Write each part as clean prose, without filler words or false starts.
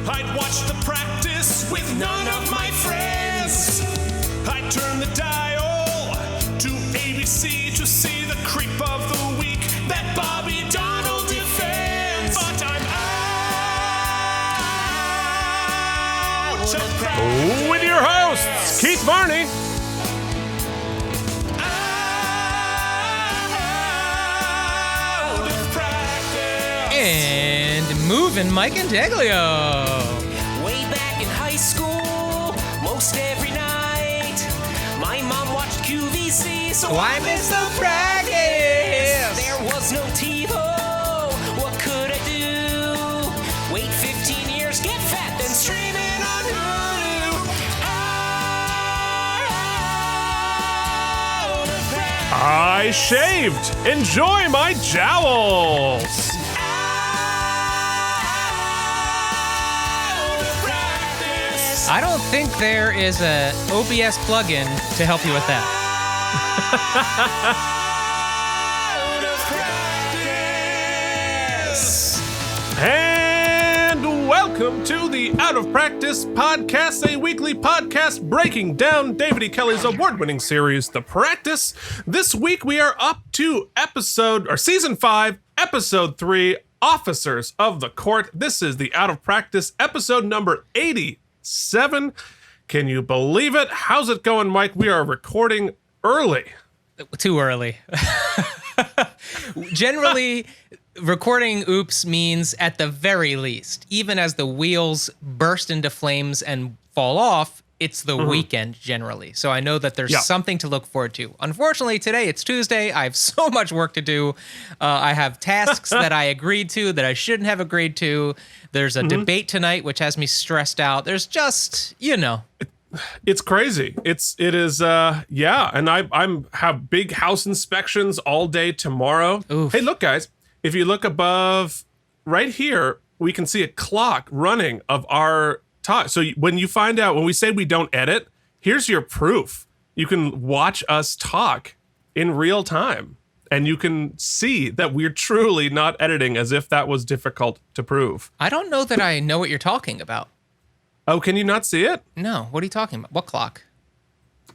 I'd watch the practice with none of my friends. I'd turn the dial to ABC to see the creep of the week that Bobby Donald defends. But I'm out of practice. With your hosts, Keith Varney. Out of practice. And moving Mike Intaglio. Way back in high school, most every night, my mom watched QVC, so I missed the practice. There was no TiVo, what could I do? Wait 15 years, get fat, then stream it on Hulu. Out of practice. I shaved. Enjoy my jowls. Out of practice. I don't think there is a OBS plugin to help you with that. Out of practice. And welcome to the Out of Practice Podcast, a weekly podcast breaking down David E. Kelley's award-winning series, The Practice. This week we are up to season 5, episode 3, Officers of the Court. This is the Out of Practice episode number 87. Can you believe it? How's it going, Mike? We are recording early. Too early. Generally, recording Oops means at the very least, even as the wheels burst into flames and fall off, it's the weekend generally. So I know that there's something to look forward to. Unfortunately, today it's Tuesday. I have so much work to do. I have tasks that I agreed to that I shouldn't have agreed to. There's a debate tonight, which has me stressed out. There's just, It's crazy. It is. And I'm have big house inspections all day tomorrow. Oof. Hey, look, guys. If you look above, right here, we can see a clock running of our talk. So when we say we don't edit, here's your proof. You can watch us talk in real time, and you can see that we're truly not editing, as if that was difficult to prove. I don't know that I know what you're talking about. Oh, can you not see it? No, what are you talking about? What clock?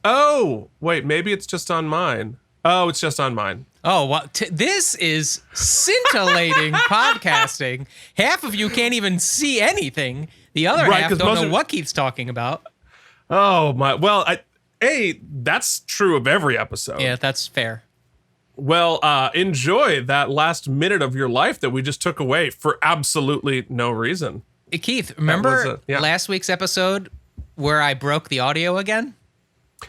Oh, wait, maybe it's just on mine. Oh, it's just on mine. Oh, well, this is scintillating podcasting. Half of you can't even see anything. The other Right, half 'cause don't most know of- what Keith's talking about. Oh, my. Well, that's true of every episode. Yeah, that's fair. Well, enjoy that last minute of your life that we just took away for absolutely no reason. Hey, Keith, remember was yeah. last week's episode where I broke the audio again?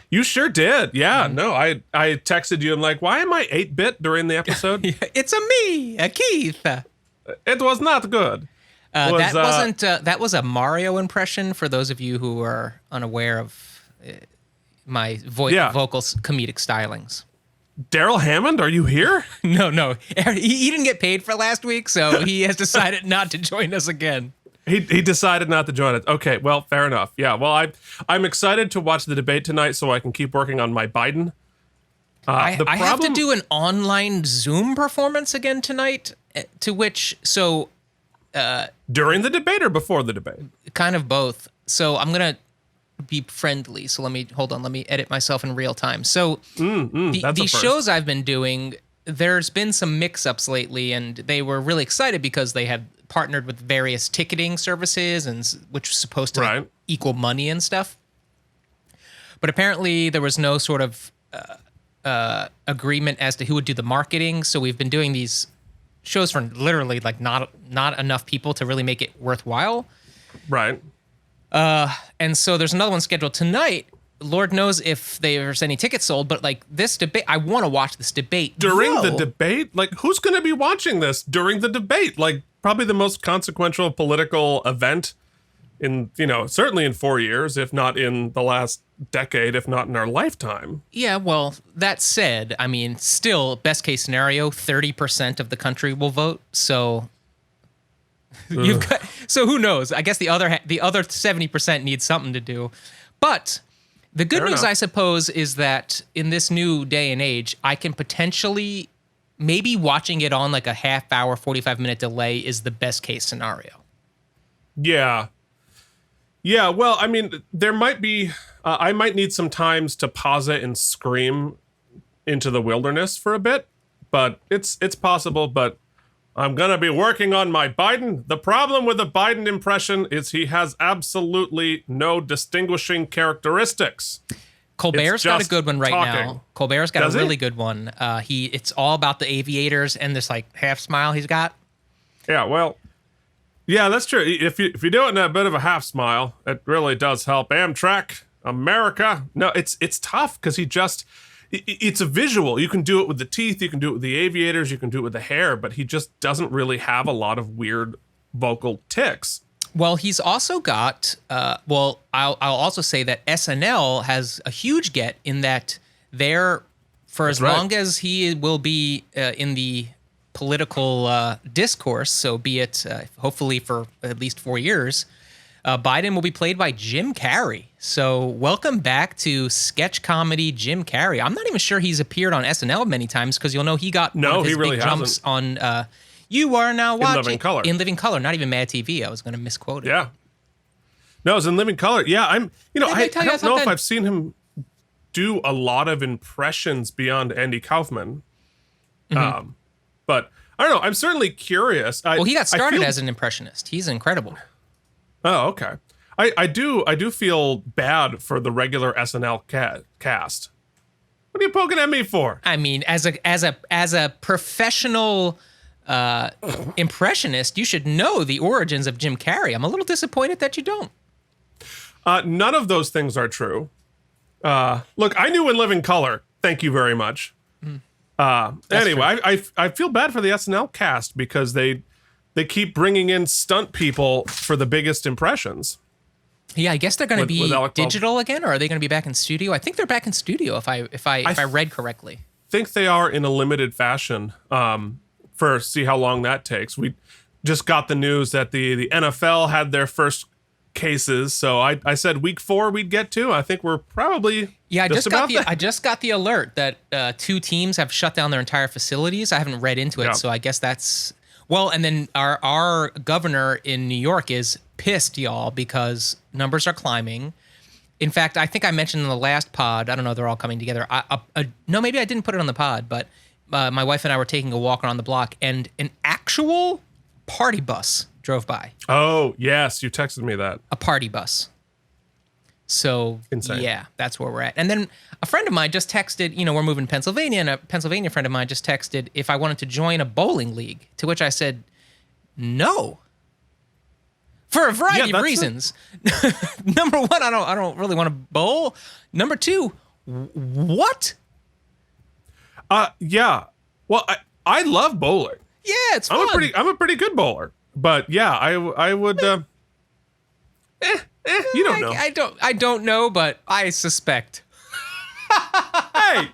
You sure did. Yeah, no, I texted you and like, why am I 8-bit during the episode? It's a Keith. It was not good. That was a Mario impression for those of you who are unaware of my vocal comedic stylings. Daryl Hammond, are you here? No. He didn't get paid for last week, so he has decided not to join us again. He decided not to join us. Okay, well, fair enough. Yeah, well, I'm excited to watch the debate tonight so I can keep working on my Biden. I have to do an online Zoom performance again tonight, to which, during the debate or before the debate? kind of both. So I'm going to be friendly. So let me edit myself in real time. So the shows I've been doing, there's been some mix-ups lately, and they were really excited because they had partnered with various ticketing services, and which was supposed to equal money and stuff. But apparently there was no sort of agreement as to who would do the marketing. So we've been doing these shows for literally like not enough people to really make it worthwhile. Right. And so there's another one scheduled tonight. Lord knows if there's any tickets sold, but like this debate, I want to watch this debate. During the debate? Like, who's going to be watching this during the debate? Like, probably the most consequential political event in, certainly in 4 years, if not in the last decade, if not in our lifetime. Yeah, well, that said, I mean, still, best case scenario, 30% of the country will vote. So so who knows? I guess the other 70% needs something to do. But the good news, I suppose, is that in this new day and age, I can potentially, maybe watching it on like a half hour, 45-minute delay is the best case scenario. Yeah. Yeah, well, I mean, there might be. I might need some times to pause it and scream into the wilderness for a bit, but it's possible. But I'm gonna be working on my Biden. The problem with the Biden impression is he has absolutely no distinguishing characteristics. Colbert's got a good one right now. Colbert's got Does a really good one. It's all about the aviators and this like half smile he's got. Yeah, well, yeah, that's true. If you do it in a bit of a half smile, it really does help. Amtrak, America. No, it's tough because it's a visual. You can do it with the teeth, you can do it with the aviators, you can do it with the hair, but he just doesn't really have a lot of weird vocal tics. Well, he's also got, I'll also say that SNL has a huge get in that for as long as he will be in the political discourse, so be it hopefully for at least 4 years, Biden will be played by Jim Carrey. So welcome back to sketch comedy Jim Carrey. I'm not even sure he's appeared on SNL many times because you'll know he got one of his big jumps on You Are Now Watching. In Living Color, not even Mad TV. I was going to misquote it. Yeah. No, it's in Living Color. Yeah, I don't know if I've seen him do a lot of impressions beyond Andy Kaufman. Mm-hmm. But I don't know. I'm certainly curious. He got started as an impressionist. He's incredible. Oh, okay. I do feel bad for the regular SNL cast. What are you poking at me for? I mean, as a professional impressionist, you should know the origins of Jim Carrey. I'm a little disappointed that you don't. None of those things are true. Look, I knew In Living Color. Thank you very much. Anyway, I feel bad for the SNL cast because they keep bringing in stunt people for the biggest impressions. Yeah, I guess they're going to be digital again, or are they going to be back in studio? I think they're back in studio if I read correctly. I think they are in a limited fashion. For see how long that takes. We just got the news that the NFL had their first cases, so I said week 4 we'd get to. I think we're probably I just got the alert that 2 teams have shut down their entire facilities. I haven't read into it, so I guess that's and then our governor in New York is pissed, y'all, because numbers are climbing. In fact, I think I mentioned in the last pod, I don't know, they're all coming together. No, maybe I didn't put it on the pod, but my wife and I were taking a walk around the block, and an actual party bus drove by. Oh, yes, you texted me that. A party bus. So, insane. Yeah, that's where we're at. And then a friend of mine just texted, we're moving to Pennsylvania, and a Pennsylvania friend of mine just texted if I wanted to join a bowling league, to which I said, no. For a variety of reasons. Number one, I don't really want to bowl. Number two, what? Yeah. Well, I love bowling. Yeah, it's fun. I'm a pretty good bowler. But yeah, I would you don't know. I don't know, but I suspect. Hey,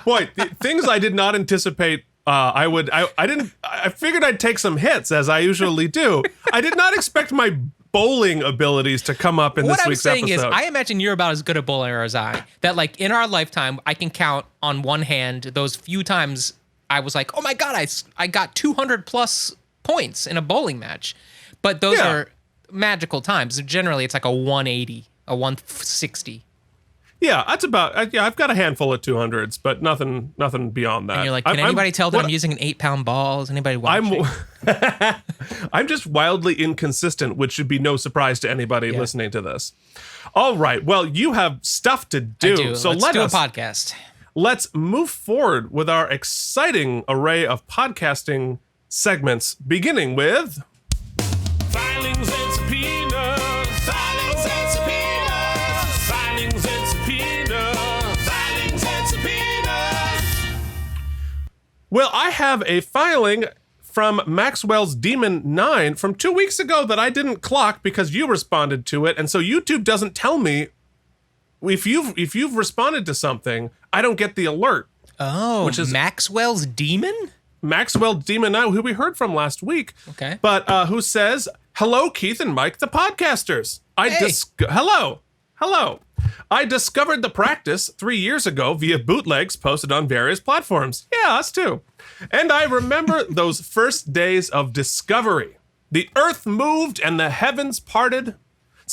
boy, things I did not anticipate. I figured I'd take some hits as I usually do. I did not expect my bowling abilities to come up in this week's episode. What I'm saying is, I imagine you're about as good a bowler as I. That like in our lifetime, I can count on one hand those few times I was like, oh my God, I got 200 plus points in a bowling match. But those are magical times. Generally, it's like a 180, a 160. Yeah, that's about. I've got a handful of 200s, but nothing beyond that. And you're like, can anybody tell that I'm using an 8-pound ball? Is anybody watching? I'm just wildly inconsistent, which should be no surprise to anybody listening to this. All right, well, you have stuff to do. I do. So let's do a podcast. Let's move forward with our exciting array of podcasting segments, beginning with filings and subpoenas. Filings and subpoenas. Filings and subpoenas. Filings and subpoenas. Well, I have a filing from Maxwell's Demon 9 from 2 weeks ago that I didn't clock because you responded to it, and so YouTube doesn't tell me if you've responded to something. I don't get the alert. Oh, which is Maxwell's Demon? Maxwell Demon 9, who we heard from last week. Okay. But who says, hello, Keith and Mike, the podcasters. Hello. I discovered the practice 3 years ago via bootlegs posted on various platforms. Yeah, us too. And I remember those first days of discovery. The earth moved and the heavens parted.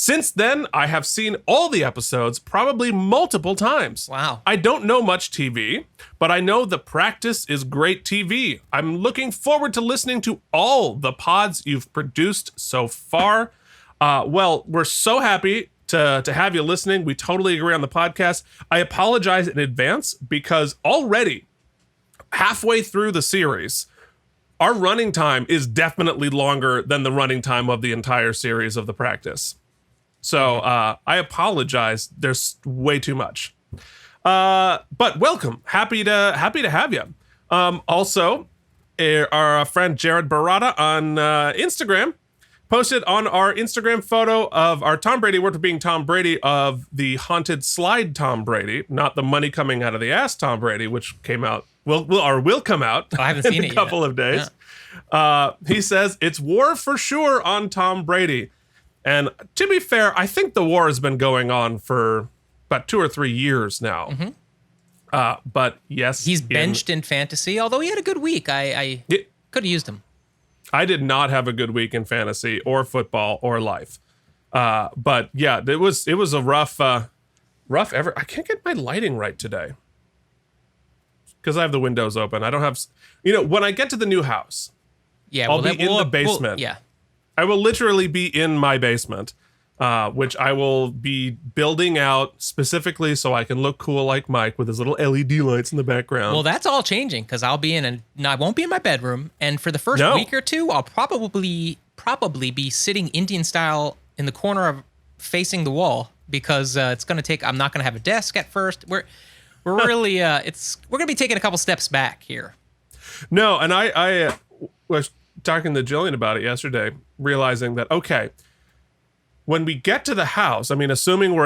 Since then, I have seen all the episodes, probably multiple times. Wow. I don't know much TV, but I know The Practice is great TV. I'm looking forward to listening to all the pods you've produced so far. Well, we're so happy to have you listening. We totally agree on the podcast. I apologize in advance because already halfway through the series, our running time is definitely longer than the running time of the entire series of The Practice. So I apologize. There's way too much. But welcome. Happy to have you. Also, our friend Jared Barada on Instagram posted on our Instagram photo of our Tom Brady Award for being Tom Brady of the haunted slide Tom Brady, not the money coming out of the ass Tom Brady, which came out will come out I haven't seen in a couple of days. Yeah. He says it's war for sure on Tom Brady. And to be fair, I think the war has been going on for about 2 or 3 years now. Mm-hmm. But yes, he's benched in fantasy, although he had a good week. I could have used him. I did not have a good week in fantasy or football or life. But yeah, it was a rough ever. I can't get my lighting right today because I have the windows open. I don't have, when I get to the new house, I'll be in the basement. I will literally be in my basement, which I will be building out specifically so I can look cool like Mike with his little LED lights in the background. Well, that's all changing because I won't be in my bedroom, and for the first week or two, I'll probably be sitting Indian style in the corner of facing the wall because it's going to take. I'm not going to have a desk at first. We're really we're going to be taking a couple steps back here. No, and I was talking to Jillian about it yesterday, realizing that, okay, when we get to the house, I mean, assuming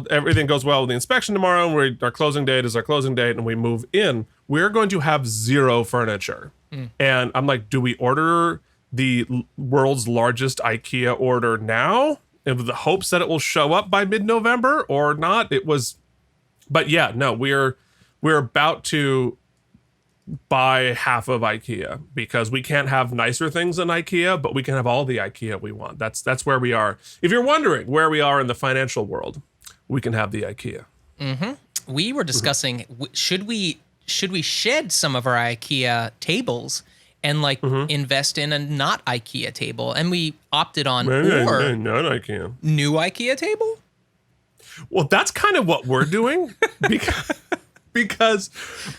everything goes well with the inspection tomorrow, and our closing date is our closing date, and we move in, we're going to have zero furniture. And I'm like, do we order the world's largest Ikea order now in the hopes that it will show up by mid-November or not? But yeah, no, we're about to buy half of Ikea because we can't have nicer things than Ikea, but we can have all the Ikea we want. That's where we are. If you're wondering where we are in the financial world, we can have the Ikea. Mm-hmm. We were discussing should we shed some of our Ikea tables and invest in a not Ikea table, and we opted on not Ikea new Ikea table. Well, that's kind of what we're doing because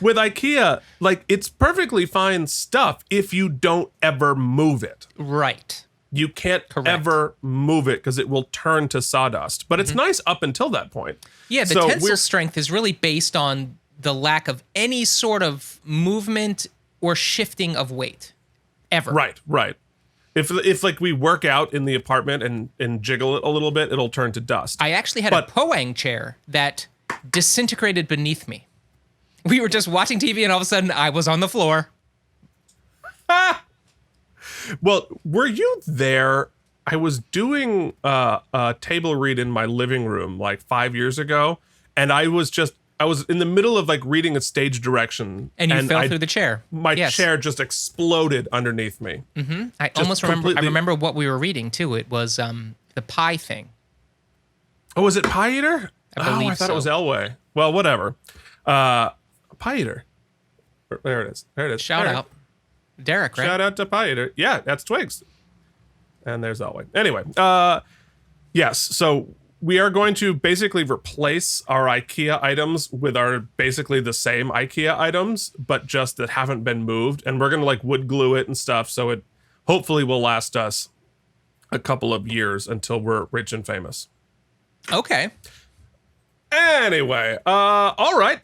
with Ikea, it's perfectly fine stuff if you don't ever move it. Right. You can't ever move it because it will turn to sawdust. But it's nice up until that point. Yeah, the tensile strength is really based on the lack of any sort of movement or shifting of weight ever. Right. If we work out in the apartment and jiggle it a little bit, it'll turn to dust. I actually had a Poang chair that disintegrated beneath me. We were just watching TV and all of a sudden I was on the floor. Well, were you there? I was doing a table read in my living room 5 years ago, and I was in the middle of reading a stage direction. And you fell through the chair. My chair just exploded underneath me. Mm-hmm. I almost remember. I remember what we were reading too. It was the pie thing. Oh, was it Pie Eater? I thought it was Elway. Well, whatever. Pie Eater. There it is. Shout out. Derek, right? Shout out to Pie Eater. Yeah, that's Twigs. And there's Elway. Anyway, yes. So we are going to basically replace our IKEA items with our basically the same IKEA items, but just that haven't been moved. And we're going to wood glue it and stuff. So it hopefully will last us a couple of years until we're rich and famous. Okay. Anyway, all right.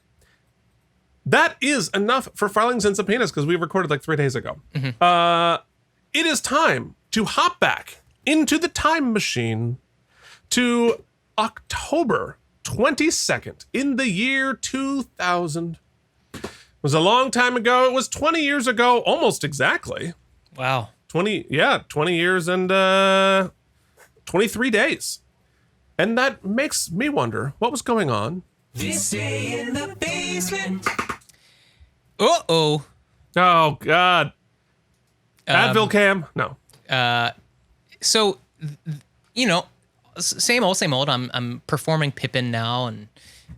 That is enough for filings and subpoenas because we recorded 3 days ago. Mm-hmm. It is time to hop back into the time machine to October 22nd in the year 2000. It was a long time ago. It was 20 years ago, almost exactly. Wow. 20 years and 23 days. And that makes me wonder what was going on this day in the basement. Uh-oh. Oh, God. Advil Cam? No. So, same old, same old. I'm performing Pippin now, and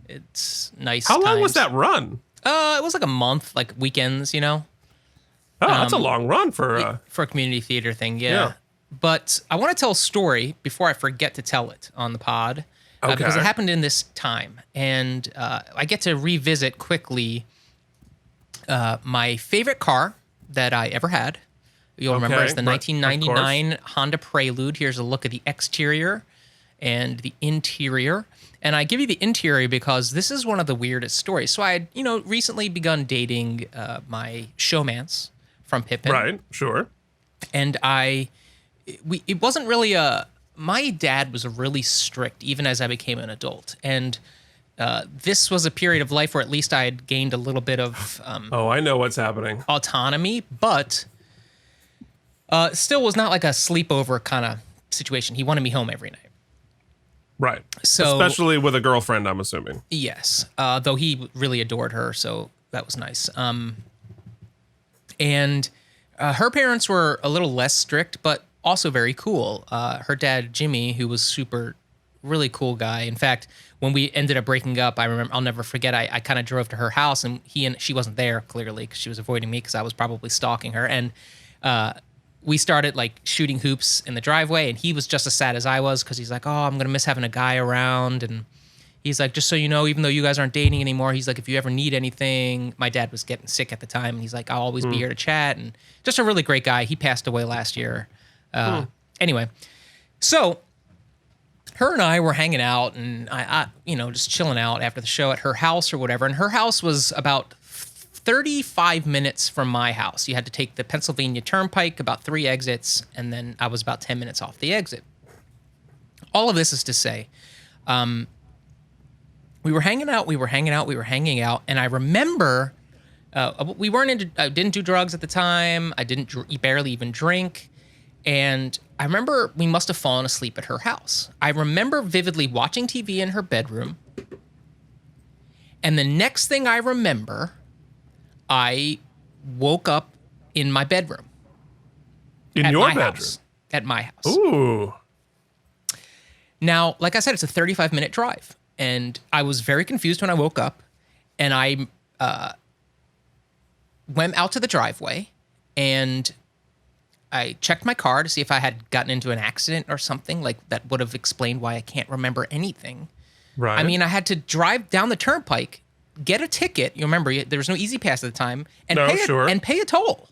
it's nice. How long was that run? It was like a month, like weekends, you know. Oh, that's a long run for a community theater thing, yeah. But I want to tell a story before I forget to tell it on the pod, because it happened in this time, and I get to revisit quickly my favorite car that I ever had. You'll remember it's the 1999 Honda Prelude. Here's a look at the exterior and the interior. And I give you the interior because this is one of the weirdest stories. So I had, recently begun dating my showmance from Pippin. Right, sure. And it wasn't really my dad was really strict even as I became an adult. And this was a period of life where at least I had gained a little bit of I know what's happening. Autonomy, but still was not like a sleepover kind of situation. He wanted me home every night. Right. So, especially with a girlfriend, I'm assuming. Yes. Though he really adored her, so that was nice. And her parents were a little less strict, but also very cool. Her dad, Jimmy, who was really cool guy. In fact, when we ended up breaking up, I'll never forget, I kind of drove to her house, and she wasn't there, clearly, because she was avoiding me because I was probably stalking her. And we started like shooting hoops in the driveway, and he was just as sad as I was because he's like, oh, I'm going to miss having a guy around. And he's like, just so you know, even though you guys aren't dating anymore, he's like, if you ever need anything, my dad was getting sick at the time. And he's like, I'll always be here to chat. And just a really great guy. He passed away last year. Anyway, so her and I were hanging out, and I just chilling out after the show at her house or whatever. And her house was about 35 minutes from my house. You had to take the Pennsylvania Turnpike, about 3 exits, and then I was about 10 minutes off the exit. All of this is to say, we were hanging out, and I remember we I didn't do drugs at the time. I didn't barely even drink. And I remember we must have fallen asleep at her house. I remember vividly watching TV in her bedroom. And the next thing I remember, I woke up in my bedroom. In your bedroom? House, at my house. Ooh. Now, like I said, it's a 35-minute drive. And I was very confused when I woke up. And I went out to the driveway, and I checked my car to see if I had gotten into an accident or something like that would have explained why I can't remember anything. Right. I mean, I had to drive down the turnpike, get a ticket. You remember, there was no Easy Pass at the time, and pay a toll.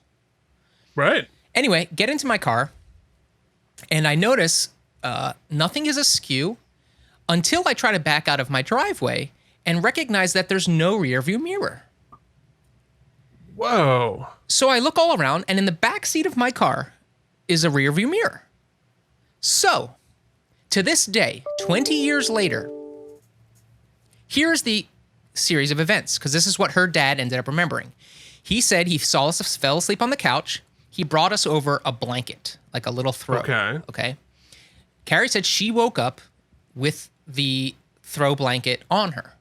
Right. Anyway, get into my car, and I notice nothing is askew until I try to back out of my driveway and recognize that there's no rear view mirror. Whoa. So I look all around, and in the back seat of my car is a rear view mirror. So, to this day, 20 years later, here's the series of events, because this is what her dad ended up remembering. He said he saw us, fell asleep on the couch. He brought us over a blanket, like a little throw. Okay. Carrie said she woke up with the throw blanket on her.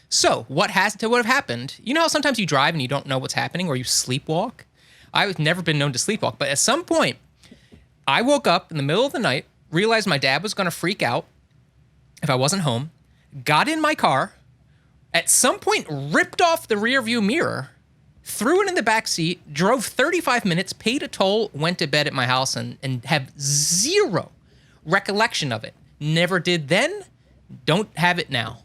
So what would have happened? You know how sometimes you drive and you don't know what's happening, or you sleepwalk? I've never been known to sleepwalk, but at some point, I woke up in the middle of the night, realized my dad was going to freak out if I wasn't home, got in my car, at some point ripped off the rear view mirror, threw it in the back seat, drove 35 minutes, paid a toll, went to bed at my house, and have zero recollection of it. Never did then, don't have it now.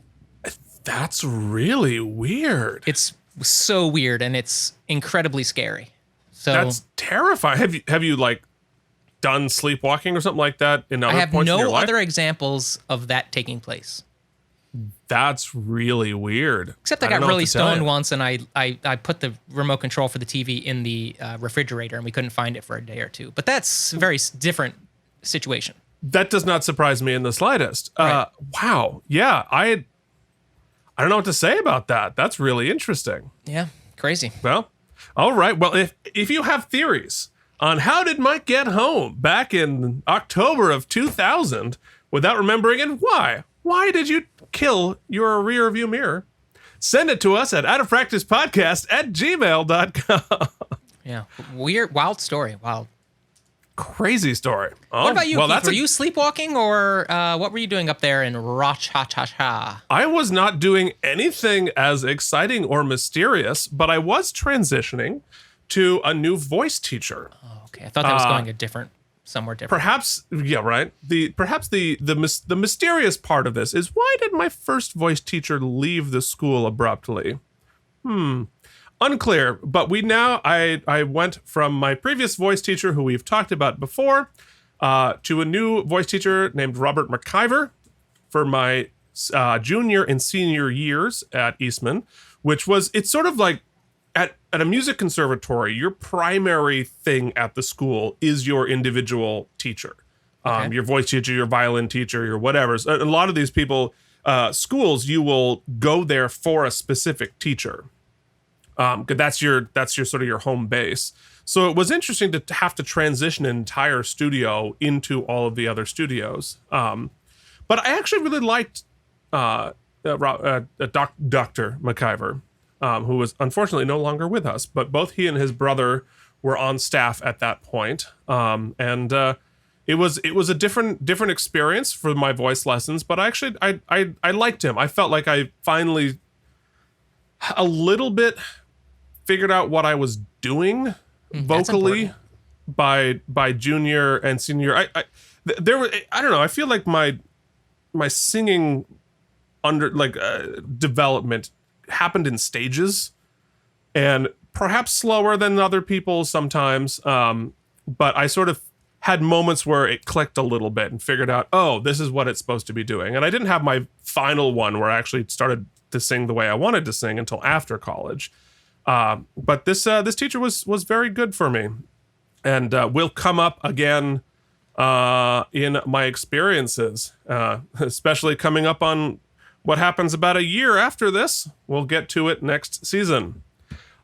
That's really weird. It's so weird, and it's incredibly scary. So that's terrifying. Have you like done sleepwalking or something like that in other points in your life? I have no other examples of that taking place. That's really weird. Except I got really stoned once, and I put the remote control for the TV in the refrigerator, and we couldn't find it for a day or two. But that's a very different situation. That does not surprise me in the slightest. Right. Wow. Yeah, I don't know what to say about that. That's really interesting. Yeah, crazy. Well, all right. Well, if you have theories on how did Mike get home back in October of 2000 without remembering it, why did you kill your rear view mirror? Send it to us at outofpracticepodcast@gmail.com. Yeah, weird, wild story. Wild. Crazy story. What about you, Keith? Were you sleepwalking, or what were you doing up there in Ra-cha-cha-cha? I was not doing anything as exciting or mysterious, but I was transitioning to a new voice teacher. Oh, okay. I thought that was going somewhere different. Perhaps, yeah, right. The mysterious part of this is, why did my first voice teacher leave the school abruptly? Unclear, but I went from my previous voice teacher, who we've talked about before, to a new voice teacher named Robert McIver for my junior and senior years at Eastman, it's sort of like at a music conservatory, your primary thing at the school is your individual teacher. Okay. Your voice teacher, your violin teacher, your whatever. So a lot of these people, schools, you will go there for a specific teacher. That's your sort of your home base. So it was interesting to have to transition an entire studio into all of the other studios. But I actually really liked Dr. McIver, who was unfortunately no longer with us. But both he and his brother were on staff at that point. It was a different experience for my voice lessons. But I liked him. I felt like I finally a little bit figured out what I was doing vocally by junior and senior. I don't know. I feel like my singing development happened in stages, and perhaps slower than other people sometimes. But I sort of had moments where it clicked a little bit and figured out, oh, this is what it's supposed to be doing. And I didn't have my final one where I actually started to sing the way I wanted to sing until after college. But this teacher was very good for me, and will come up again in my experiences, especially coming up on what happens about a year after this. We'll get to it next season.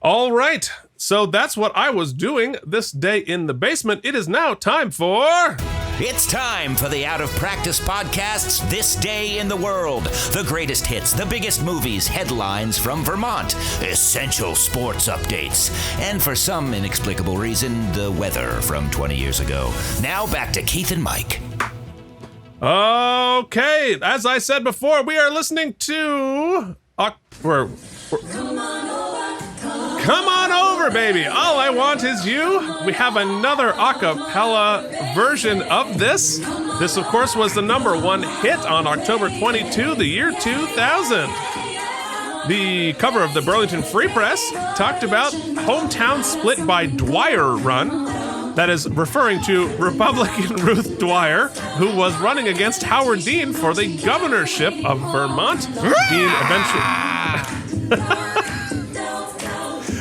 All right, so that's what I was doing this day in the basement. It is now time for... It's time for the Out of Practice Podcast's This Day in the World. The greatest hits, the biggest movies, headlines from Vermont, essential sports updates, and for some inexplicable reason, the weather from 20 years ago. Now back to Keith and Mike. Okay, as I said before, we are listening to... Come on over, baby. All I Want Is You. We have another a cappella version of this. This, of course, was the #1 hit on October 22, the year 2000. The cover of the Burlington Free Press talked about hometown split by Dwyer run. That is referring to Republican Ruth Dwyer, who was running against Howard Dean for the governorship of Vermont. Dean eventually...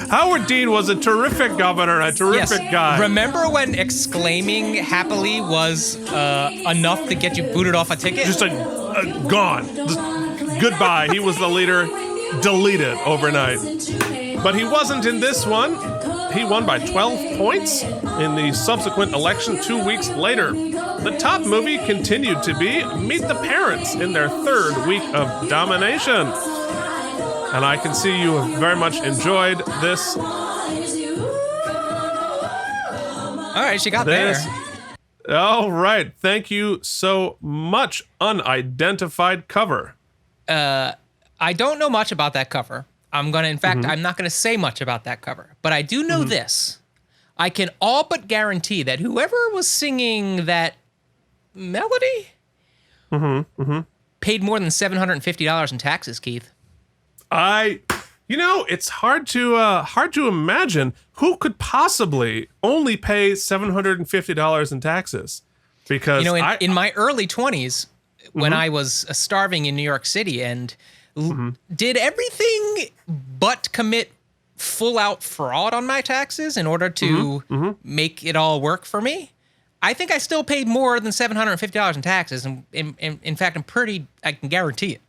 Howard Dean was a terrific governor, a terrific guy. Remember when exclaiming happily was enough to get you booted off a ticket? Just gone. Just goodbye. He was the leader. Deleted overnight. But he wasn't in this one. He won by 12 points in the subsequent election 2 weeks later. The top movie continued to be Meet the Parents in their 3rd week of domination. And I can see you have very much enjoyed this. All right, she got there. All right. Thank you so much. Unidentified cover. I don't know much about that cover. I'm not going to say much about that cover. But I do know this. I can all but guarantee that whoever was singing that melody paid more than $750 in taxes, Keith. It's hard to imagine who could possibly only pay $750 in taxes, because in my early 20s, when I was starving in New York City and did everything but commit full out fraud on my taxes in order to make it all work for me, I think I still paid more than $750 in taxes. And in fact, I can guarantee it.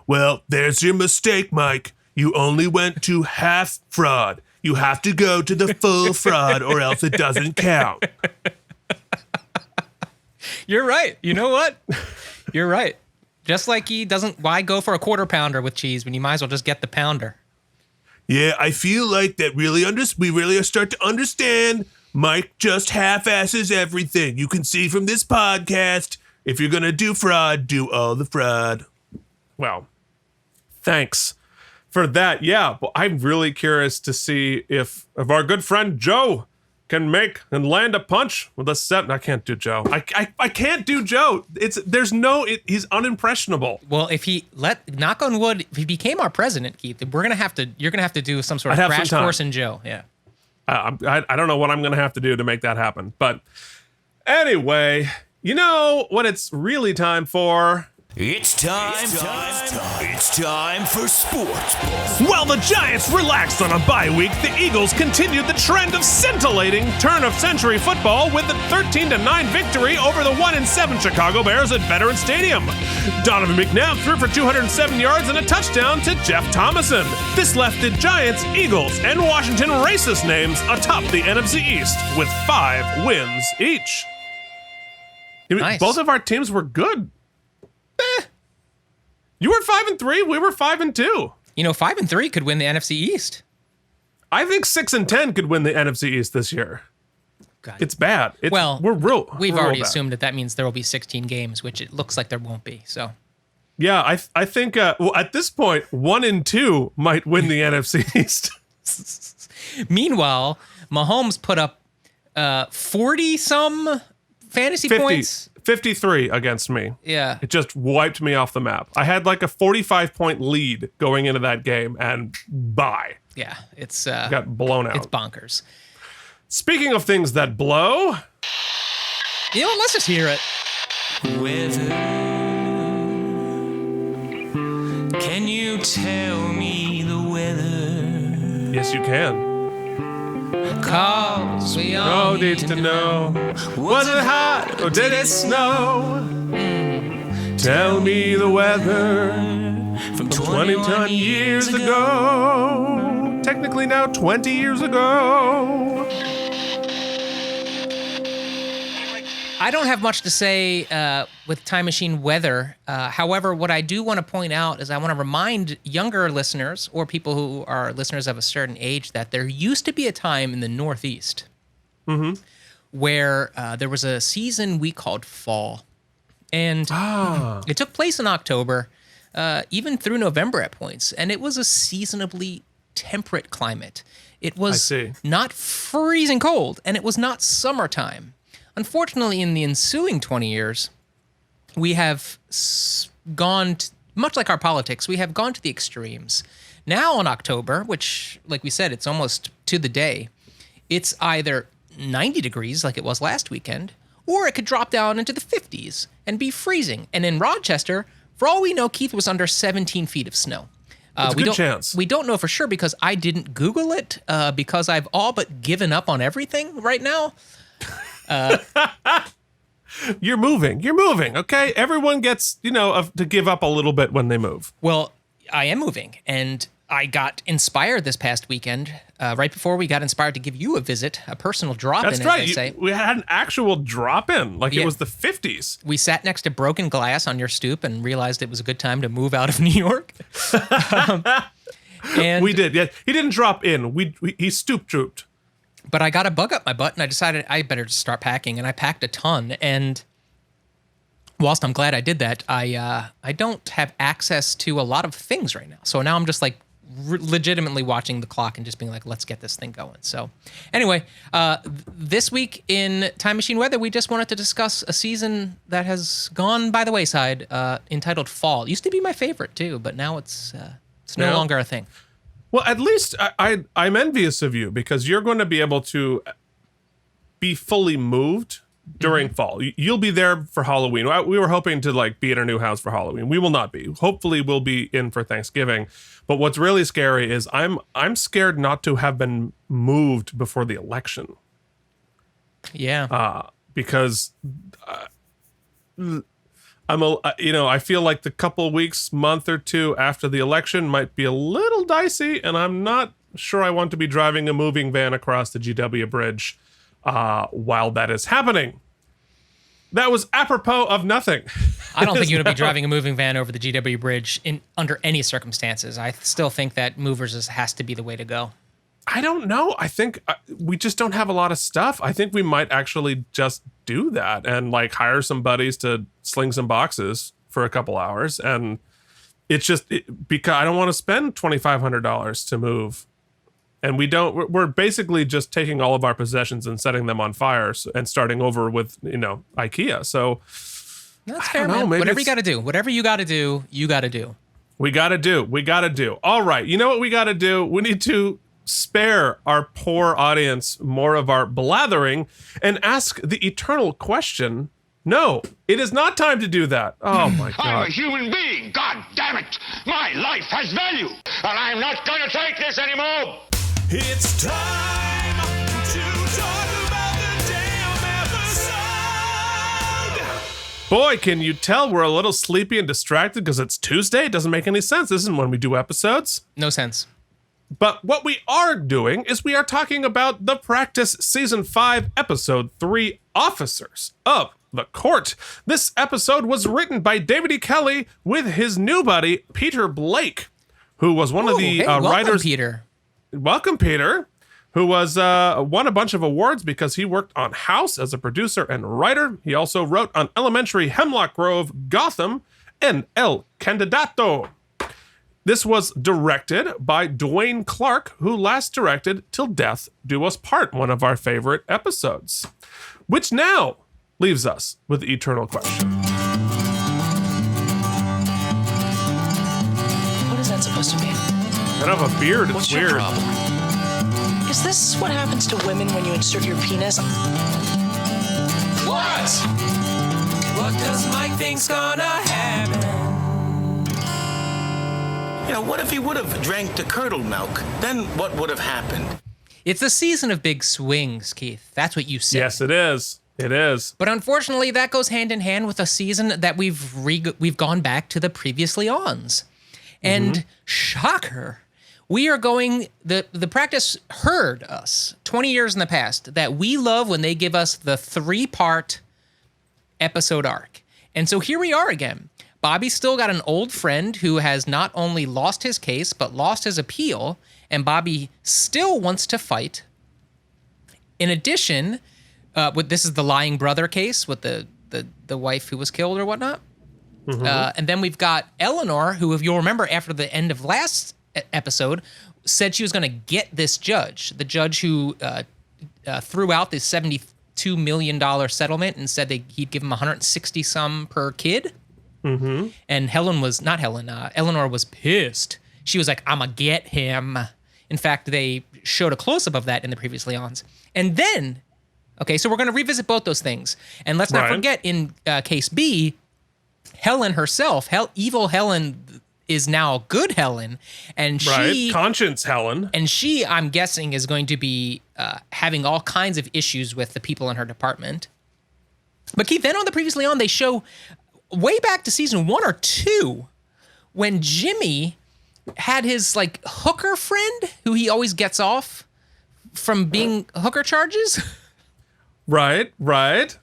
Well, there's your mistake, Mike. You only went to half fraud. You have to go to the full fraud, or else it doesn't count. You're right. You know what? You're right. Just like why go for a quarter pounder with cheese when you might as well just get the pounder? Yeah, I feel like that we really start to understand Mike just half-asses everything. You can see from this podcast, if you're going to do fraud, do all the fraud. Well, thanks for that. Yeah, but I'm really curious to see if our good friend Joe can make and land a punch with a set. I can't do Joe. I can't do Joe. He's unimpressionable. Well, if he knock on wood, if he became our president, Keith, you're gonna have to do some sort of crash course in Joe. Yeah. I don't know what I'm gonna have to do to make that happen. But anyway, you know what it's really time for? It's time for Sportsball. While the Giants relaxed on a bye week, the Eagles continued the trend of scintillating turn-of-century football with a 13-9 victory over the 1-7 Chicago Bears at Veterans Stadium. Donovan McNabb threw for 207 yards and a touchdown to Jeff Thomason. This left the Giants, Eagles, and Washington racist names atop the NFC East with 5 wins each. Nice. Both of our teams were good. You were 5-3. We were 5-2. 5-3 could win the NFC East. I think 6-10 could win the NFC East this year. God. It's bad. We've we're already bad. assumed that means there will be 16 games, which it looks like there won't be. So, yeah, I think at this point 1 and 2 might win the NFC East. Meanwhile, Mahomes put up 40 some fantasy points. 53 against me. Yeah. It just wiped me off the map. I had like a 45-point lead going into that game, and bye. Yeah, it's got blown out. It's bonkers. Speaking of things that blow, let's just hear it. Weather. Can you tell me the weather? yes, you can. 'Cause we all need to know. Was it hot or did it snow? Tell me the weather From 21 years ago. Technically now 20 years ago. I don't have much to say with Time Machine weather. However, what I do want to point out is I want to remind younger listeners or people who are listeners of a certain age that there used to be a time in the Northeast where there was a season we called fall. And it took place in October, even through November at points. And it was a seasonably temperate climate. It was not freezing cold, and it was not summertime. Unfortunately, in the ensuing 20 years, we have gone, much like our politics, we have gone to the extremes. Now in October, which, like we said, it's almost to the day, it's either 90 degrees like it was last weekend, or it could drop down into the 50s and be freezing. And in Rochester, for all we know, Keith, was under 17 feet of snow. It's a good chance. We don't know for sure because I didn't Google it because I've all but given up on everything right now. You're moving, okay? Everyone gets, to give up a little bit when they move. Well, I am moving, and I got inspired this past weekend, right before we got inspired to give you a visit, a personal drop-in, That's right. as they say. We had an actual drop-in, like it was the 50s. We sat next to broken glass on your stoop and realized it was a good time to move out of New York. And we did, yeah. He didn't drop in. He stoop-trooped. But I got a bug up my butt, and I decided I better just start packing, and I packed a ton. And whilst I'm glad I did that, I don't have access to a lot of things right now. So now I'm just like legitimately watching the clock and just being like, let's get this thing going. So anyway, this week in Time Machine Weather, we just wanted to discuss a season that has gone by the wayside, entitled Fall. It used to be my favorite too, but now it's no longer a thing. Well, at least I'm envious of you because you're going to be able to be fully moved during fall. You'll be there for Halloween. We were hoping to be at our new house for Halloween. We will not be. Hopefully we'll be in for Thanksgiving. But what's really scary is I'm scared not to have been moved before the election. Yeah. Because I feel like the couple weeks, month or two after the election might be a little dicey, and I'm not sure I want to be driving a moving van across the GW Bridge while that is happening. That was apropos of nothing. I don't think you would be driving a moving van over the GW Bridge under any circumstances. I still think that movers has to be the way to go. I don't know. I think we just don't have a lot of stuff. I think we might actually just do that and like hire some buddies to sling some boxes for a couple hours. And it's just because I don't want to spend $2,500 to move. And we're basically just taking all of our possessions and setting them on fire and starting over with, Ikea. So that's fair, man. Whatever you got to do, whatever you got to do, you got to do. We got to do. All right. You know what we got to do? We need to spare our poor audience more of our blathering and ask the eternal question. No, it is not time to do that. Oh my God. I'm a human being. God damn it. My life has value. And I'm not going to take this anymore. It's time to talk about the damn episode. Boy, can you tell we're a little sleepy and distracted because it's Tuesday? It doesn't make any sense. This isn't when we do episodes. No sense. But what we are doing is we are talking about The Practice Season 5, Episode 3, Officers of the Court. This episode was written by David E. Kelley with his new buddy, Peter Blake, who was one of the writers. Peter. Welcome, Peter, who was won a bunch of awards because he worked on House as a producer and writer. He also wrote on Elementary, Hemlock Grove, Gotham, and El Candidato. This was directed by Dwayne Clark, who last directed Till Death Do Us Part, one of our favorite episodes. Which now leaves us with the eternal question. What is that supposed to mean? I don't have a beard. It's What's weird. your problem? Is this what happens to women when you insert your penis? What? What does Mike think's gonna happen? What if he would have drank the curdled milk? Then what would have happened? It's the season of big swings, Keith. That's what you said. Yes, it is. It is. But unfortunately, that goes hand in hand with a season that we've gone back to the previously ons. And shocker, we are going, the Practice heard us 20 years in the past that we love when they give us the 3-part episode arc. And so here we are again. Bobby's still got an old friend who has not only lost his case, but lost his appeal, and Bobby still wants to fight. In addition, this is the lying brother case with the wife who was killed or whatnot. And then we've got Ellenor, who, if you'll remember, after the end of last episode, said she was going to get this judge, the judge who threw out this $72 million settlement and said he'd give him 160 some per kid. And Ellenor was pissed. She was like, I'm going to get him. In fact, they showed a close-up of that in the previous Leons. And then, okay, so we're going to revisit both those things. And let's not forget, in case B, Helen herself, evil Helen is now good Helen. And Conscience Helen. And she, I'm guessing, is going to be having all kinds of issues with the people in her department. But Keith, then on the previously on, they show way back to season 1 or 2 when Jimmy had his hooker friend who he always gets off from being hooker charges. Right.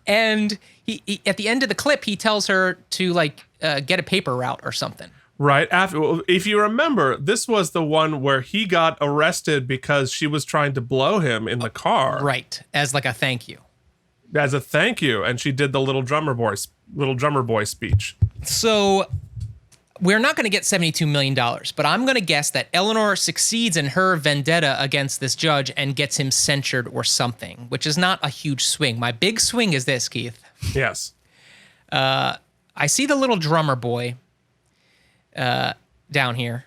And he at the end of the clip, he tells her to get a paper route or something. Right. If you remember, this was the one where he got arrested because she was trying to blow him in the car. Right. As a thank you. As a thank you. And she did the little drummer boy speech. So we're not going to get $72 million, but I'm going to guess that Ellenor succeeds in her vendetta against this judge and gets him censured or something, which is not a huge swing. My big swing is this, Keith. Yes. I see the little drummer boy down here.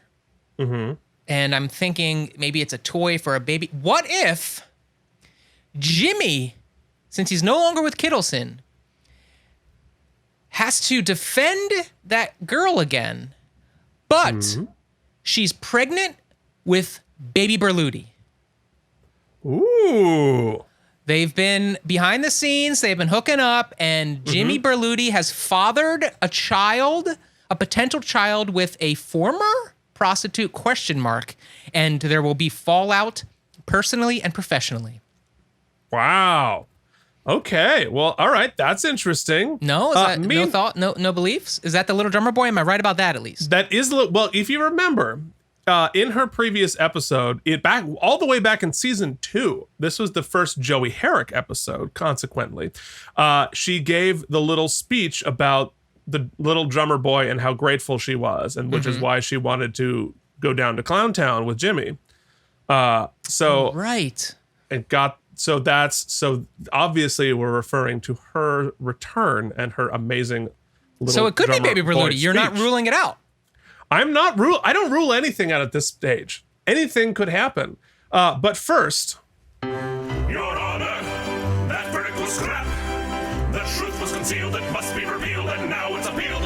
And I'm thinking maybe it's a toy for a baby. What if Jimmy, since he's no longer with Kittleson, has to defend that girl again, but she's pregnant with baby Berluti. Ooh. They've been behind the scenes, they've been hooking up, and Jimmy Berluti has fathered a potential child with a former prostitute ? And there will be fallout personally and professionally. Wow. Okay, well, all right, that's interesting. No, is that no thought, no beliefs? Is that the little drummer boy? Am I right about that at least? That is, well, if you remember, in her previous episode, all the way back in season 2, this was the first Joey Herrick episode, consequently, she gave the little speech about the little drummer boy and how grateful she was, and which is why she wanted to go down to Clowntown with Jimmy. Right. So obviously we're referring to her return and her amazing little So it could be drummer Baby boy Berluti. You're not speech. ruling it out. I don't rule anything out at this stage. Anything could happen. But first, Your Honor, that verdict was scrap. The truth was concealed, it must be revealed, and now it's appealed.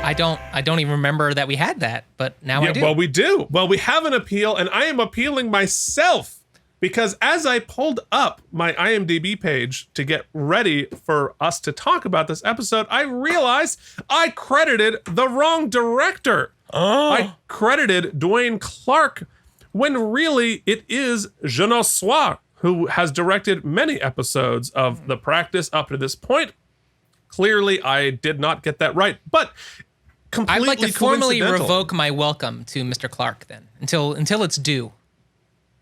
I don't even remember that we had that, but now I do. Well, we do. Well, we have an appeal, and I am appealing myself because as I pulled up my IMDb page to get ready for us to talk about this episode, I realized I credited the wrong director. I credited Dwayne Clark when really it is Juuuust, who has directed many episodes of The Practice up to this point. Clearly, I did not get that right, but completely I'd like to formally coincidental. revoke my welcome to Mr. Clark then, until it's due.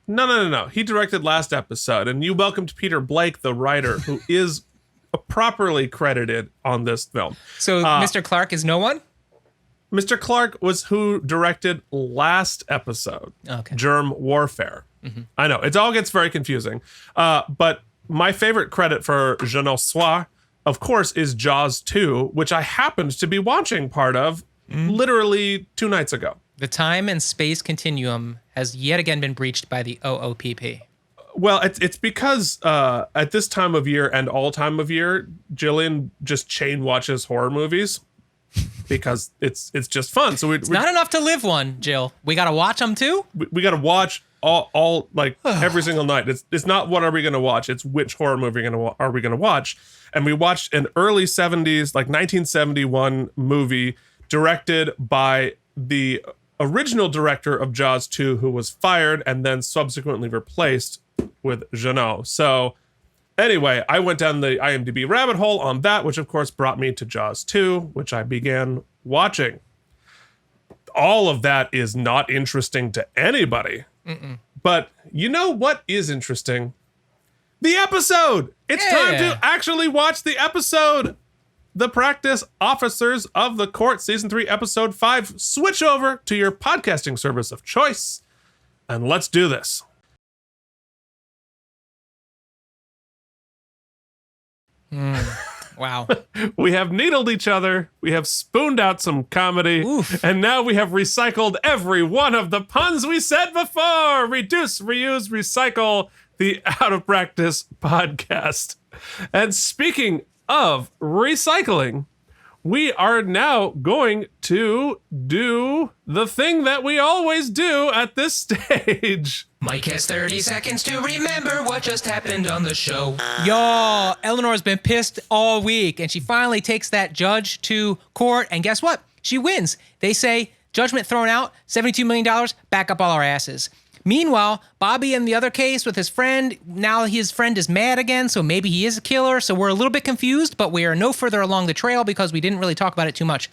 No. He directed last episode, and you welcomed Peter Blake, the writer, who is properly credited on this film. So Mr. Clark is no one? Mr. Clark was who directed last episode, Germ Warfare. I know, it all gets very confusing. But my favorite credit for Juuuust, of course, is Jaws 2, which I happened to be watching part of literally 2 nights ago. The time and space continuum has yet again been breached by the OOPP. Well, it's because at this time of year and all time of year, Jillian just chain watches horror movies because it's just fun. So it's not enough to live one, Jill. We got to watch them too? We got to watch all like every single night. It's not what are we going to watch? It's which horror movie are we going to watch? And we watched an early 70s, like 1971 movie directed by the original director of Jaws 2, who was fired and then subsequently replaced with Juuuust. So anyway, I went down the IMDb rabbit hole on that, which of course brought me to Jaws 2, which I began watching. All of that is not interesting to anybody. But you know what is interesting? The episode! It's time to actually watch the episode! The Practice Officers of the Court, Season 3, Episode 5. Switch over to your podcasting service of choice, and let's do this. Wow. We have needled each other, we have spooned out some comedy, and now we have recycled every one of the puns we said before. Reduce, reuse, recycle, the Out of Practice podcast. And speaking of recycling, we are now going to do the thing that we always do at this stage. Mike has 30 seconds to remember what just happened on the show. Y'all, Ellenor's been pissed all week, and she finally takes that judge to court, and guess what? She wins. They say, judgment thrown out, $72 million, back up all our asses. Meanwhile, Bobby in the other case with his friend, now his friend is mad again, so maybe he is a killer, so we're a little bit confused, but we are no further along the trail because we didn't really talk about it too much.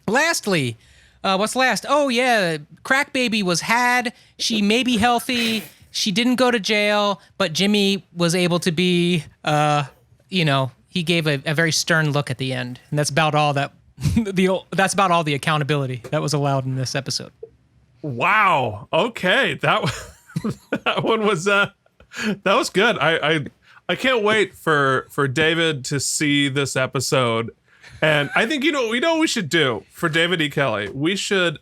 Lastly, what's last? Oh yeah, Crack Baby was had. She may be healthy. She didn't go to jail, but Jimmy was able to be, he gave a very stern look at the end, and that's about all that. That's about all the accountability that was allowed in this episode. Wow. Okay, that one was that was good. I can't wait for David to see this episode. And I think we know what we should do for David E. Kelly. We should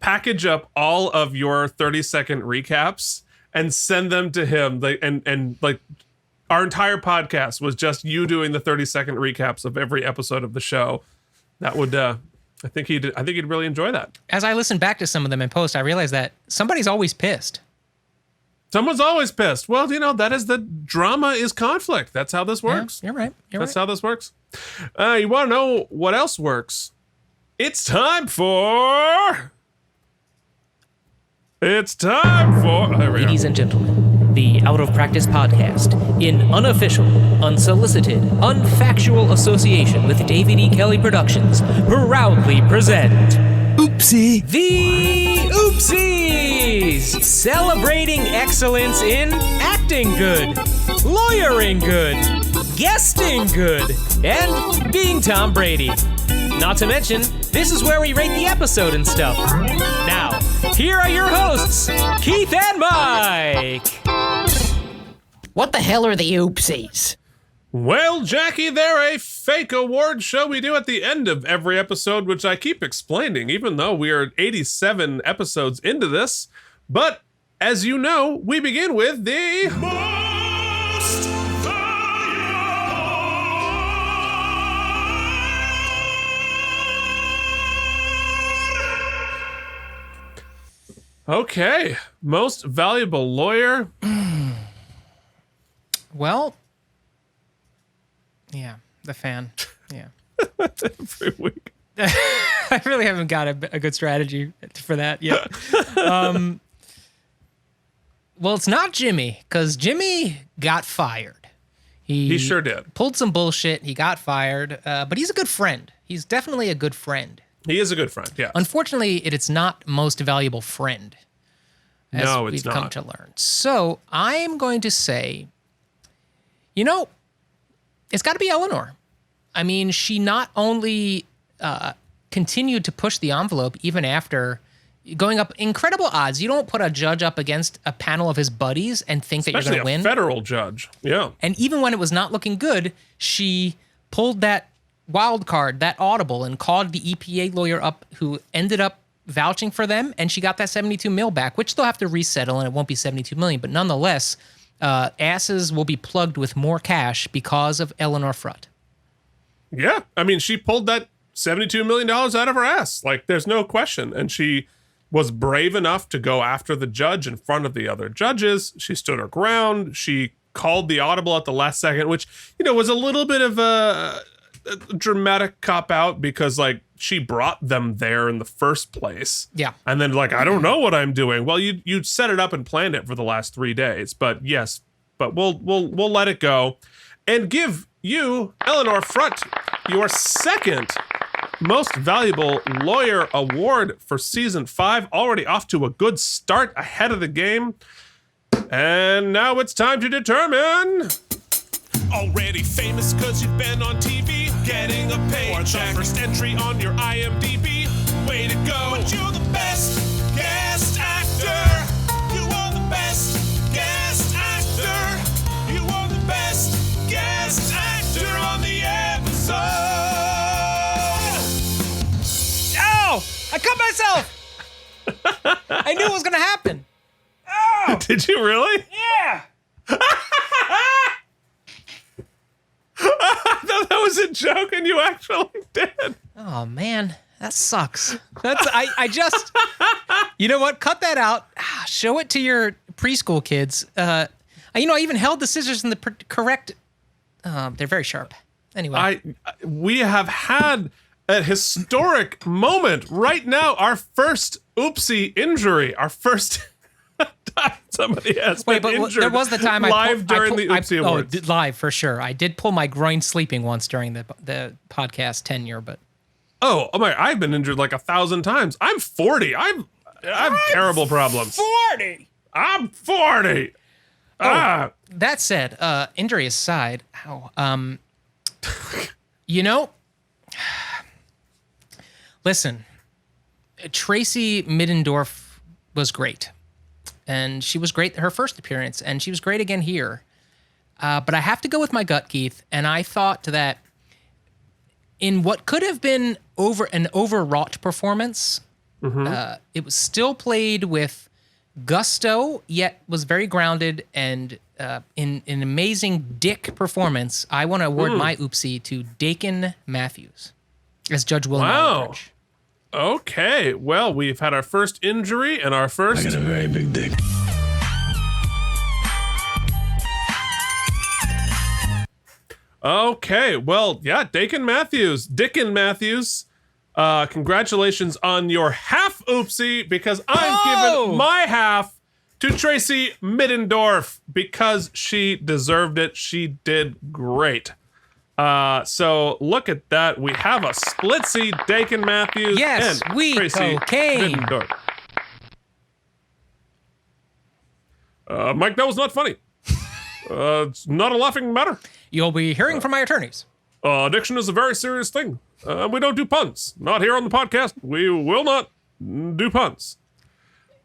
package up all of your 30-second recaps and send them to him. And our entire podcast was just you doing the 30-second recaps of every episode of the show. That would I think he'd really enjoy that. As I listened back to some of them in post, I realized that somebody's always pissed. Someone's always pissed. Well, that is the drama is conflict. That's how this works. Yeah, you're right. That's how this works. You want to know what else works? It's time for... Ladies and gentlemen, the Out of Practice podcast, in unofficial, unsolicited, unfactual association with David E. Kelly Productions, proudly present OOPSY. The OOPSIEs! Celebrating excellence in acting good, lawyering good, guesting good, and being Tom Brady. Not to mention, this is where we rate the episode and stuff. Now, here are your hosts, Keith and Mike. What the hell are the OOPSIEs? Well, Jackie, they're a fake award show we do at the end of every episode, which I keep explaining, even though we are 87 episodes into this. But, as you know, we begin with the... Most valuable. Okay, most valuable lawyer. Well... Yeah, the fan. Yeah. Every week. I really haven't got a good strategy for that yet. Well, it's not Jimmy, because Jimmy got fired. He sure did. Pulled some bullshit. He got fired, but he's a good friend. He's definitely a good friend. He is a good friend, yeah. Unfortunately, it's not most valuable friend. As No, it's we've not. come to learn. So I am going to say, it's got to be Ellenor. I mean, she not only continued to push the envelope even after going up incredible odds. You don't put a judge up against a panel of his buddies and think that you're going to win. Especially a federal judge, yeah. And even when it was not looking good, she pulled that wild card, that audible, and called the EPA lawyer up who ended up vouching for them, and she got that $72 million back, which they'll have to resettle, and it won't be $72 million, but nonetheless... asses will be plugged with more cash because of Ellenor Frutt. Yeah, I mean, she pulled that $72 million out of her ass. Like, there's no question. And she was brave enough to go after the judge in front of the other judges. She stood her ground. She called the audible at the last second, which, was a little bit of a dramatic cop-out because, like, she brought them there in the first place. Yeah. And then, like, I don't know what I'm doing. Well, you set it up and planned it for the last 3 days. But yes, but we'll let it go and give you, Ellenor Frutt, your second most valuable lawyer award for season 5. Already off to a good start, ahead of the game. And now it's time to determine... Already famous cause you've been on TV, getting a paycheck. First entry on your IMDb. Way to go. But you're the best guest actor. You are the best guest actor. You are the best guest actor on the episode. Oh! I cut myself! I knew it was gonna happen. Oh! Did you really? Yeah! I thought that was a joke and you actually did. Oh man, that sucks. I just, you know what? Cut that out. Show it to your preschool kids. I even held the scissors in the correct. They're very sharp. Anyway, we have had a historic moment right now. Our first oopsie injury. Our first. Somebody has been injured. There was the time live during the OOPSY Awards. Oh, live for sure. I did pull my groin sleeping once during the podcast tenure, but oh my! I've been injured like 1,000 times. I'm 40. I have terrible problems. 40. I'm 40. That said, injury aside, listen, Tracy Middendorf was great. And she was great her first appearance, and she was great again here. But I have to go with my gut, Keith, and I thought that in what could have been an overwrought performance, it was still played with gusto, yet was very grounded, and in an amazing dick performance, I want to award my oopsie to Dakin Matthews as Judge William Aldridge. Okay, well, we've had our first injury and our first... I got a very big dick. Okay, well, yeah, Dakin Matthews, congratulations on your half oopsie, because I'm giving my half to Tracy Middendorf because she deserved it. She did great. So look at that. We have a splitsy Dakin Matthews. Yes, and we Tracy cocaine. Biddendorf. Mike, that was not funny. It's not a laughing matter. You'll be hearing from my attorneys. Addiction is a very serious thing. We don't do puns. Not here on the podcast. We will not do puns.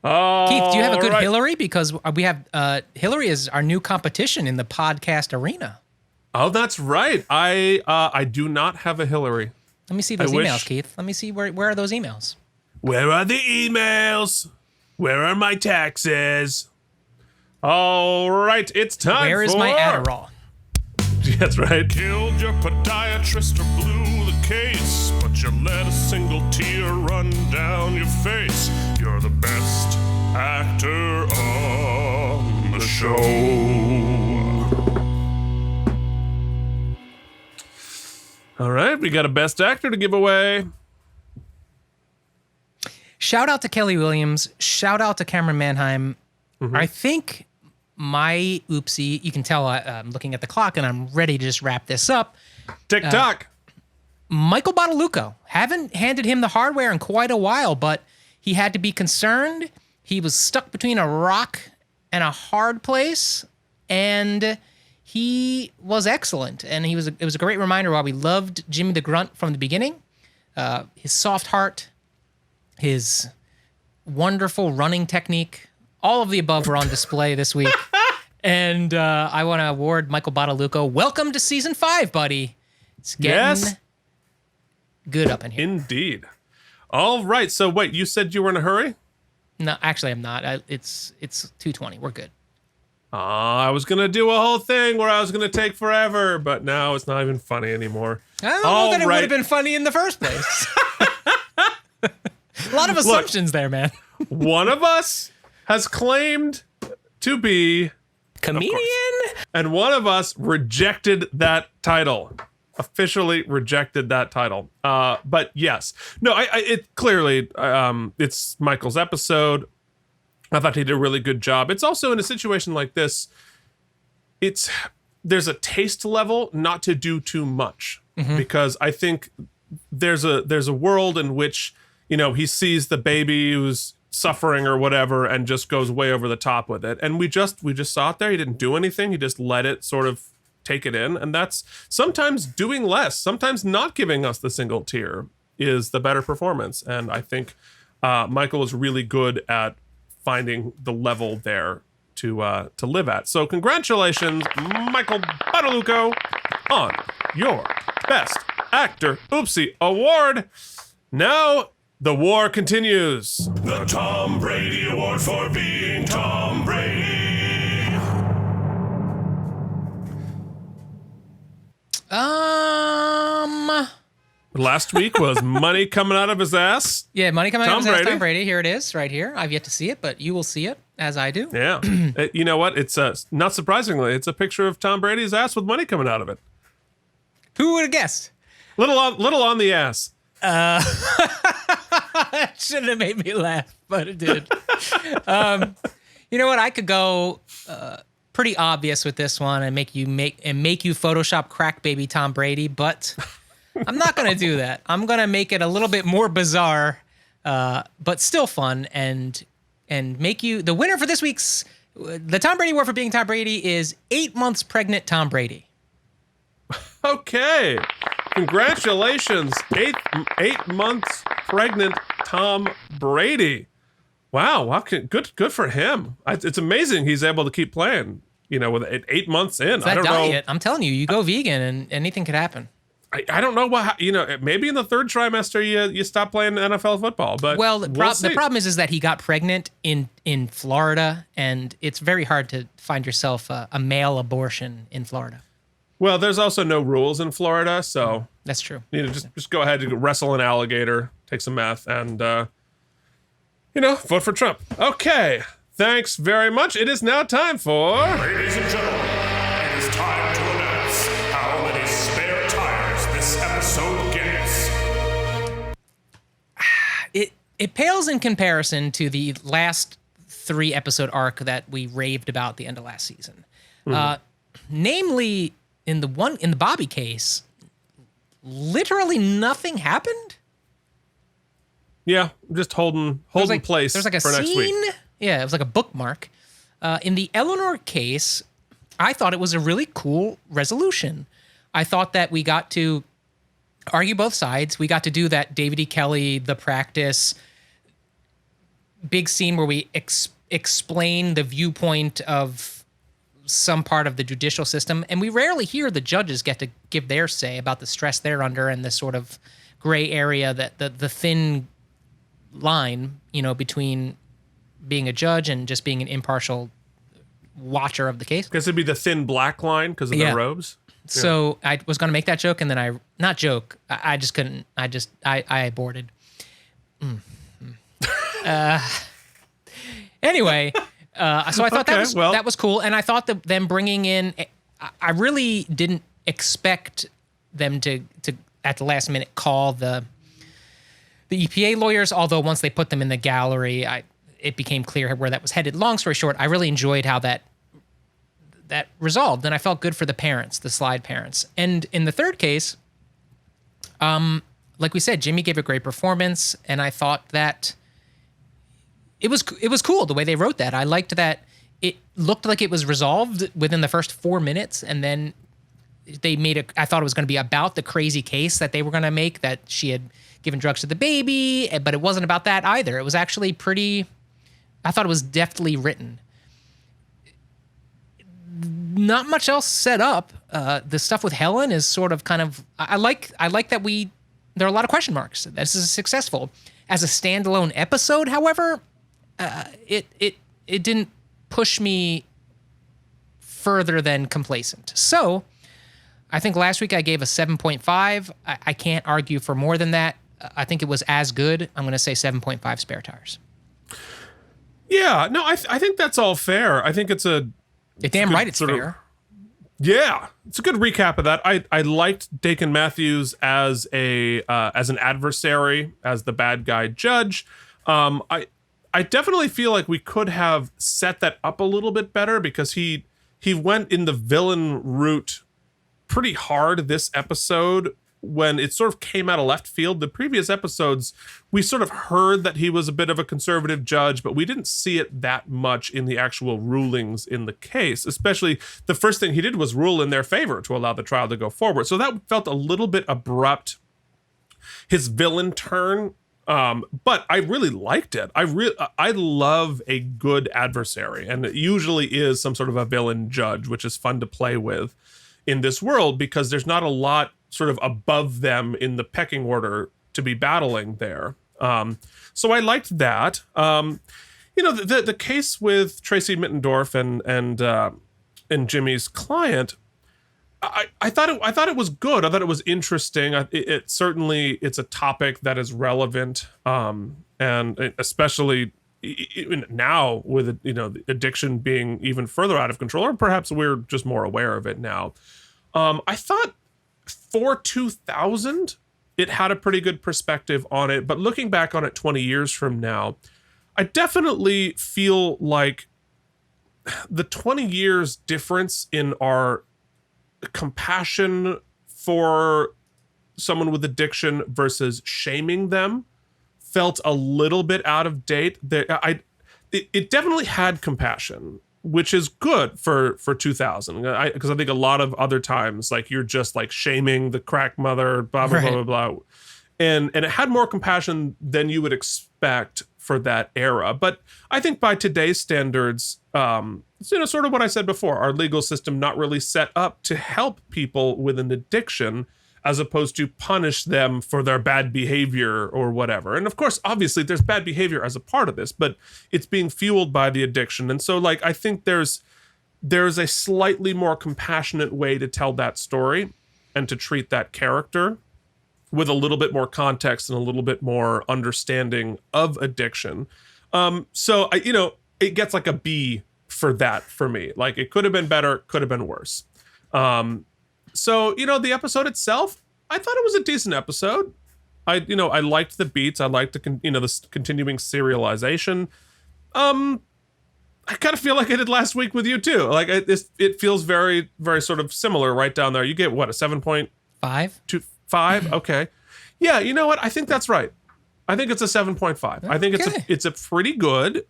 Keith, do you have a good Hillary? Because we have Hillary is our new competition in the podcast arena. Oh, that's right. I do not have a Hillary. Let me see those emails, Keith. Let me see where are those emails? Where are the emails? Where are my taxes? All right, it's time. Where is my Adderall? That's right. Killed your podiatrist or blew the case, but you let a single tear run down your face. You're the best actor on the show. All right, we got a best actor to give away. Shout out to Kelly Williams. Shout out to Cameron Manheim. Mm-hmm. I think my oopsie, you can tell I'm looking at the clock and I'm ready to just wrap this up. Tick-tock. Michael Bottalucco. Haven't handed him the hardware in quite a while, but he had to be concerned. He was stuck between a rock and a hard place, and he was excellent. And it was a great reminder why we loved Jimmy the Grunt from the beginning. His soft heart, his wonderful running technique, all of the above were on display this week. And I want to award Michael Bottalucco. Welcome to season 5, buddy. It's getting good up in here. Indeed. All right. So wait, you said you were in a hurry? No, actually, I'm not. It's 2:20. We're good. I was going to do a whole thing where I was going to take forever, but now it's not even funny anymore. I don't know that it would have been funny in the first place. A lot of assumptions there, man. One of us has claimed to be comedian, and one of us rejected that title. Officially rejected that title. But yes, no, it clearly it's Michael's episode. I thought he did a really good job. It's also in a situation like this, there's a taste level not to do too much, because I think there's a world in which, you know, he sees the baby who's suffering or whatever and just goes way over the top with it. And we just saw it there. He didn't do anything. He just let it sort of take it in. And that's sometimes doing less, sometimes not giving us the single tear is the better performance. And I think Michael is really good at finding the level there to live at. So congratulations, Michael Bottalucco, on your Best Actor OOPSY Award. Now the war continues. The Tom Brady Award for being Tom Brady. Last week was money coming out of his ass. Yeah, money coming out of his ass. Tom Brady. Here it is, right here. I've yet to see it, but you will see it as I do. Yeah. You know what? It's not surprisingly, it's a picture of Tom Brady's ass with money coming out of it. Who would have guessed? Little on the ass. That shouldn't have made me laugh, but it did. You know what? I could go pretty obvious with this one and make you Photoshop crack baby Tom Brady, but I'm not going to do that. I'm going to make it a little bit more bizarre, but still fun, and make you the winner for this week's the Tom Brady Award for being Tom Brady is 8 months pregnant Tom Brady. Okay. Congratulations, 8 months pregnant Tom Brady. Wow, good for him. It's amazing he's able to keep playing. You know, with 8 months in. It's that diet. I'm telling you, you go vegan and anything could happen. I don't know what, you know, maybe in the third trimester you stop playing NFL football, but the problem is that he got pregnant in Florida, and it's very hard to find yourself a male abortion in Florida. Well, there's also no rules in Florida, so that's true. You know, just go ahead and wrestle an alligator, take some meth, and vote for Trump. Okay, thanks very much. It is now time for, ladies and gentlemen, it is time to announce how many spare tires this episode gets. It pales in comparison to the last 3 episode arc that we raved about at the end of last season. Namely, in the Bobby case, literally nothing happened. Yeah, just holding place there's like a for scene. Next week. Yeah, it was like a bookmark. In the Ellenor case, I thought it was a really cool resolution. I thought that we got to argue both sides. We got to do that David E. Kelly, The Practice, big scene where we explain the viewpoint of some part of the judicial system. And we rarely hear the judges get to give their say about the stress they're under and the sort of gray area, that the thin line, between being a judge and just being an impartial watcher of the case. Guess it'd be the thin black line because of their robes. So I was going to make that joke, and then I just couldn't. I aborted. Anyway, so I thought that was cool, and I thought that them bringing in, I really didn't expect them to at the last minute call the EPA lawyers. Although once they put them in the gallery, it became clear where that was headed. Long story short, I really enjoyed how that resolved, and I felt good for the parents, the slide parents. And in the third case, like we said, Jimmy gave a great performance, and I thought that it was cool the way they wrote that. I liked that it looked like it was resolved within the first 4 minutes, and then they I thought it was going to be about the crazy case that they were going to make, that she had given drugs to the baby, but it wasn't about that either. It was actually I thought it was deftly written. Not much else set up. The stuff with Helen is sort of kind of, I like that there are a lot of question marks. This is successful. As a standalone episode, however, it didn't push me further than complacent. So I think last week I gave a 7.5. I can't argue for more than that. I think it was as good. I'm going to say 7.5 spare tires. Yeah, no, I think that's all fair. I think it's a... Damn right it's fair. Yeah, it's a good recap of that. I liked Dakin Matthews as an adversary, as the bad guy judge. I definitely feel like we could have set that up a little bit better, because he went in the villain route pretty hard this episode when it sort of came out of left field. The previous episodes, we sort of heard that he was a bit of a conservative judge, but we didn't see it that much in the actual rulings in the case. Especially the first thing he did was rule in their favor to allow the trial to go forward. So that felt a little bit abrupt, his villain turn. But I really liked it. I love a good adversary, and it usually is some sort of a villain judge, which is fun to play with in this world, because there's not a lot sort of above them in the pecking order to be battling there. So I liked that. The case with Tracy Mittendorf and Jimmy's client, I thought it was good. I thought it was interesting. It certainly, it's a topic that is relevant, and especially now with the addiction being even further out of control, or perhaps we're just more aware of it now. I thought for 2000, it had a pretty good perspective on it, but looking back on it 20 years from now, I definitely feel like the 20 years difference in our compassion for someone with addiction versus shaming them felt a little bit out of date. It definitely had compassion, which is good for 2000. Because I think a lot of other times, like, you're just like shaming the crack mother, blah, blah, blah, blah, blah. And it had more compassion than you would expect for that era. But I think by today's standards, sort of what I said before, our legal system not really set up to help people with an addiction, as opposed to punish them for their bad behavior or whatever. And of course, obviously, there's bad behavior as a part of this, but it's being fueled by the addiction. And so, like, I think there's a slightly more compassionate way to tell that story and to treat that character with a little bit more context and a little bit more understanding of addiction. So it gets like a B for that for me. Like, it could have been better, could have been worse. So, the episode itself, I thought it was a decent episode. I liked the beats. I liked the continuing serialization. I kind of feel like I did last week with you too. Like it feels very, very sort of similar right down there. You get what, a 7.5? 5? Okay. Yeah, you know what? I think that's right. I think it's a 7.5. Okay. I think it's a pretty good,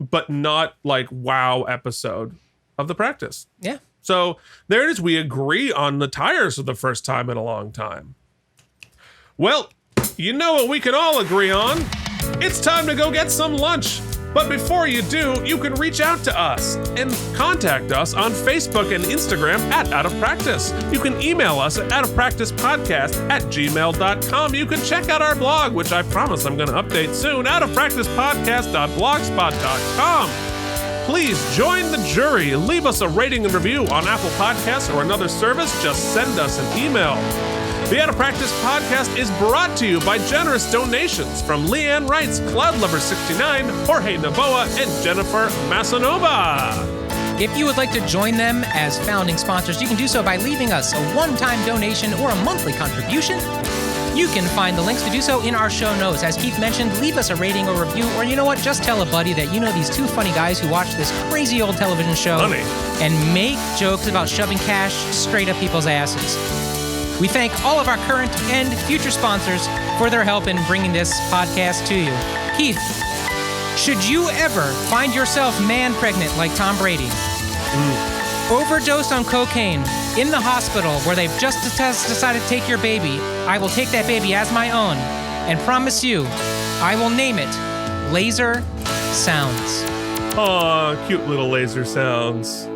but not like wow episode of The Practice. Yeah. So there it is. We agree on the tires for the first time in a long time. Well, you know what we can all agree on? It's time to go get some lunch. But before you do, you can reach out to us and contact us on Facebook and Instagram at Out of Practice. You can email us at outofpracticepodcast@gmail.com. You can check out our blog, which I promise I'm going to update soon, outofpracticepodcast.blogspot.com. Please join the jury. Leave us a rating and review on Apple Podcasts or another service. Just send us an email. The Out of Practice podcast is brought to you by generous donations from Leanne Wrights, Cloudlover69, Jorge Novoa, and Jennifer Masanova. If you would like to join them as founding sponsors, you can do so by leaving us a one-time donation or a monthly contribution. You can find the links to do so in our show notes. As Keith mentioned, leave us a rating or review, or you know what, just tell a buddy that you know these two funny guys who watch this crazy old television show and make jokes about shoving cash straight up people's asses. We thank all of our current and future sponsors for their help in bringing this podcast to you. Keith, should you ever find yourself man-pregnant like Tom Brady, overdosed on cocaine, in the hospital where they've just decided to take your baby, I will take that baby as my own and promise you I will name it Laser Sounds. Aw, cute little Laser Sounds.